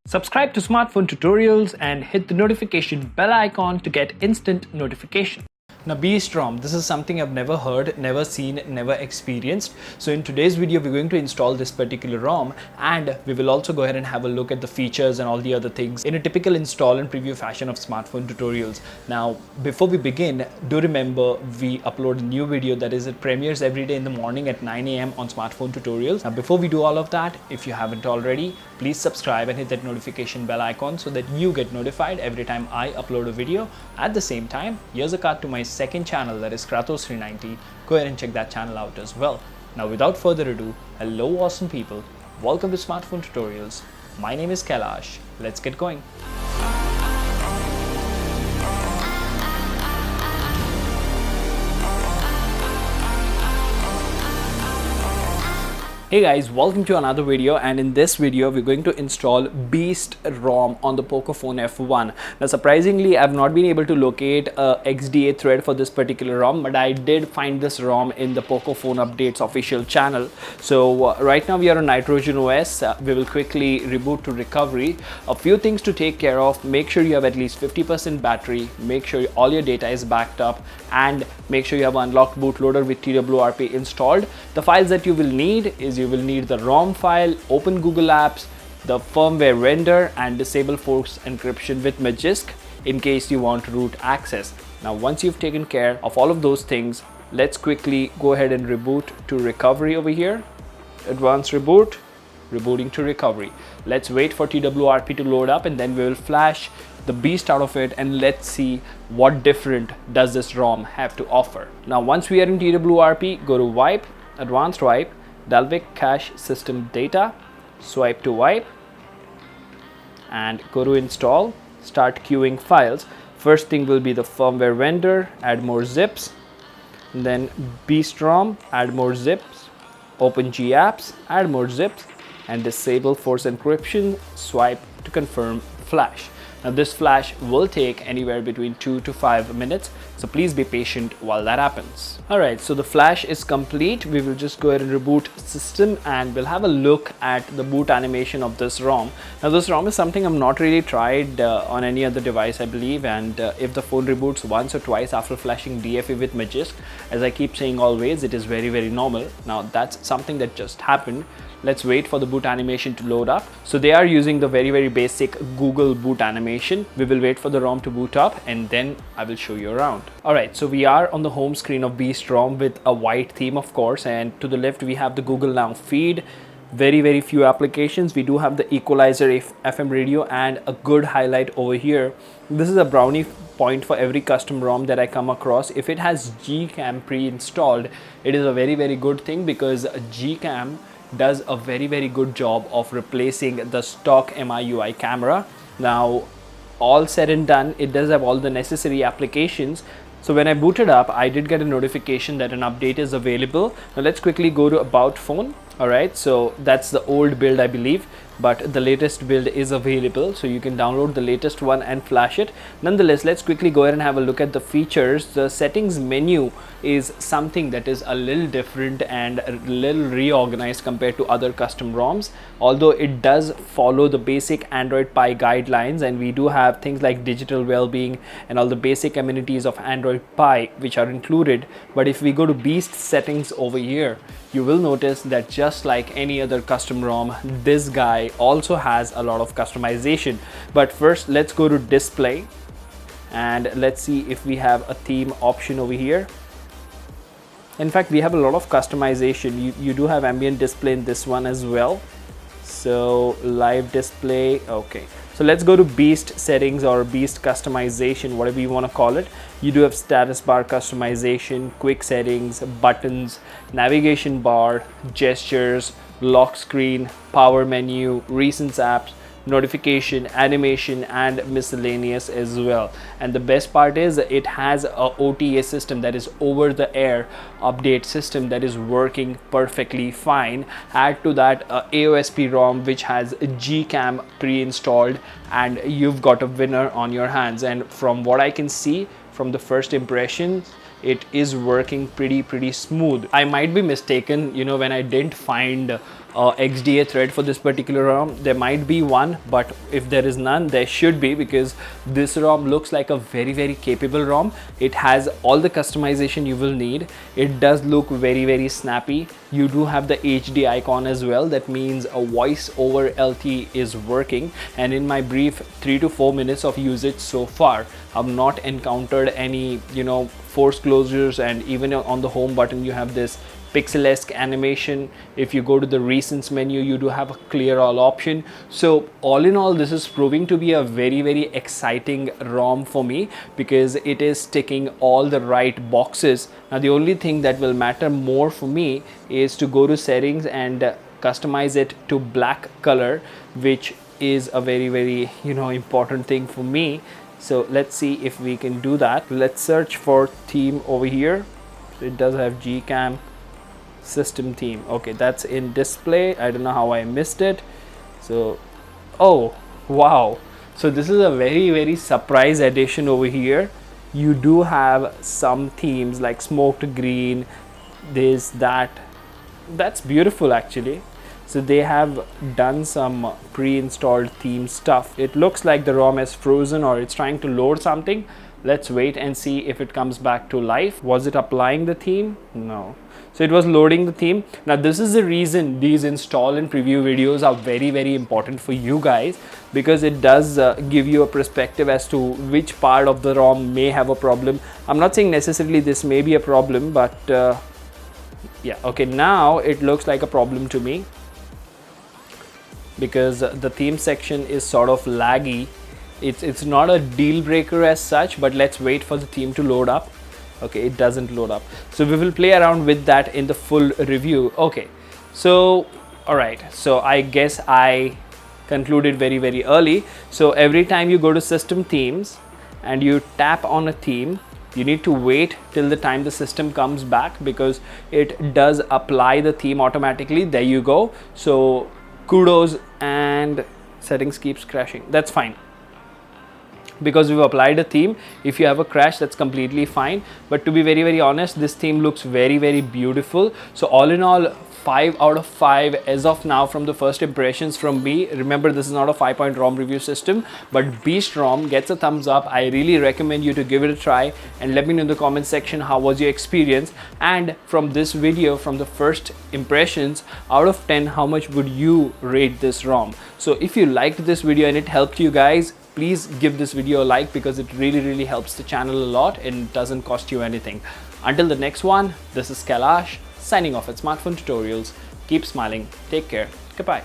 Subscribe to Smartphone Tutorials and hit the notification bell icon to get instant notification. Now Beast ROM, this is something I've never heard, never seen, never experienced. So in today's video, we're going to install this particular ROM and we will also go ahead and have a look at the features and all the other things in a typical install and preview fashion of Smartphone Tutorials. Now, before we begin, do remember we upload a new video that is it premieres every day in the morning at 9 a.m. on Smartphone Tutorials. Now, before we do all of that, if you haven't already, please subscribe and hit that notification bell icon so that you get notified every time I upload a video. At the same time, here's a card to my second channel, that is Kratos390. Go ahead and check that channel out as well. Now without further ado, hello awesome people, welcome to Smartphone Tutorials. My name is Kailash. Let's get going. Hey guys, welcome to another video, and in this video we're going to install Beast ROM on the Pocophone F1. Now surprisingly, I've not been able to locate a XDA thread for this particular ROM, but I did find this ROM in the Pocophone Updates official channel. So right now we are on Nitrogen OS. We will quickly reboot to recovery. A few things to take care of: make sure you have at least 50% battery, make sure all your data is backed up, and make sure you have unlocked bootloader with TWRP installed. The files that you will need is you will need the ROM file, open Google Apps, the firmware render, and disable force encryption with Magisk in case you want root access. Now once you've taken care of all of those things, let's quickly go ahead and reboot to recovery over here. Advanced reboot, rebooting to recovery. Let's wait for TWRP to load up and then we will flash the beast out of it, and let's see what different does this ROM have to offer. Now once we are in TWRP, go to wipe, advanced wipe, Dalvik cache system data, swipe to wipe, and go to install, start queuing files. First thing will be the firmware render, add more zips, then Beast ROM, add more zips, open GApps, add more zips, and disable force encryption, swipe to confirm flash. Now this flash will take anywhere between 2 to 5 minutes, so please be patient while that happens. Alright, so the flash is complete. We will just go ahead and reboot system and we'll have a look at the boot animation of this ROM. Now this ROM is something I've not really tried on any other device, I believe, and if the phone reboots once or twice after flashing DFA with Magisk, as I keep saying always, it is very normal. Now that's something that just happened. Let's wait for the boot animation to load up. So they are using the very basic Google boot animation. We will wait for the ROM to boot up and then I will show you around. Alright, so we are on the home screen of Beast ROM with a white theme, of course, and to the left we have the Google Now feed. Very few applications. We do have the equalizer FM radio and a good highlight over here. This is a brownie point for every custom ROM that I come across. If it has Gcam pre-installed, it is a very good thing, because Gcam does a very good job of replacing the stock MIUI camera. Now all said and done, it does have all the necessary applications. So when I booted up, I did get a notification that an update is available. Now let's quickly go to about phone. Alright, so that's the old build, I believe, but the latest build is available, so you can download the latest one and flash it. Nonetheless, let's quickly go ahead and have a look at the features. The settings menu is something that is a little different and a little reorganized compared to other custom ROMs, although it does follow the basic Android Pie guidelines, and we do have things like digital well-being and all the basic amenities of Android Pie which are included. But if we go to Beast settings over here, you will notice that just like any other custom ROM, this guy also has a lot of customization. But first, let's go to display and let's see if we have a theme option over here. In fact, we have a lot of customization. You do have ambient display in this one as well. So live display, okay. So let's go to Beast settings or Beast customization, whatever you want to call it. You do have status bar customization, quick settings, buttons, navigation bar, gestures, lock screen, power menu, recent apps, notification, animation, and miscellaneous as well. And the best part is it has a OTA system, that is over the air update system, that is working perfectly fine. Add to that AOSP ROM which has Gcam pre-installed, and you've got a winner on your hands. And from what I can see from the first impression, it is working pretty smooth. I might be mistaken, you know, when I didn't find XDA thread for this particular ROM. There might be one, but if there is none, there should be, because this ROM looks like a very capable ROM. It has all the customization you will need. It does look very snappy. You do have the HD icon as well. That means a voice over LTE is working, and in my brief 3 to 4 minutes of usage so far, I've not encountered any, you know, force closures. And even on the home button you have this pixel-esque animation. If you go to the recents menu, you do have a clear all option. So all in all, this is proving to be a very exciting ROM for me, because it is ticking all the right boxes. Now the only thing that will matter more for me is to go to settings and customize it to black color, which is a very you know, important thing for me. So let's see if we can do that. Let's search for theme over here. It does have Gcam system theme. Okay, that's in display. I don't know how I missed it. So, oh wow, so this is a very surprise addition over here. You do have some themes like smoked green, this, that's beautiful actually. So they have done some pre-installed theme stuff. It looks like the ROM is frozen, or it's trying to load something. Let's wait and see if it comes back to life. Was it applying the theme? No. So it was loading the theme. Now this is the reason these install and preview videos are very important for you guys, because it does give you a perspective as to which part of the ROM may have a problem. I'm not saying necessarily this may be a problem, but yeah, okay, now it looks like a problem to me, because the theme section is sort of laggy. It's not a deal breaker as such, but let's wait for the theme to load up. Okay, it doesn't load up, so we will play around with that in the full review. Okay, so all right, so I guess I concluded very early. So every time you go to system themes and you tap on a theme, you need to wait till the time the system comes back, because it does apply the theme automatically. There you go. So kudos. And settings keeps crashing. That's fine, because we've applied a theme. If you have a crash, that's completely fine. But to be very honest, this theme looks very beautiful. So all in all, 5 out of 5 as of now from the first impressions from me. Remember, this is not a 5-point ROM review system, but Beast ROM gets a thumbs up. I really recommend you to give it a try, and let me know in the comment section how was your experience. And from this video, from the first impressions, out of 10, how much would you rate this ROM? So if you liked this video and it helped you guys, please give this video a like, because it really helps the channel a lot and doesn't cost you anything. Until the next one, this is Kailash signing off at Smartphone Tutorials. Keep smiling. Take care. Goodbye.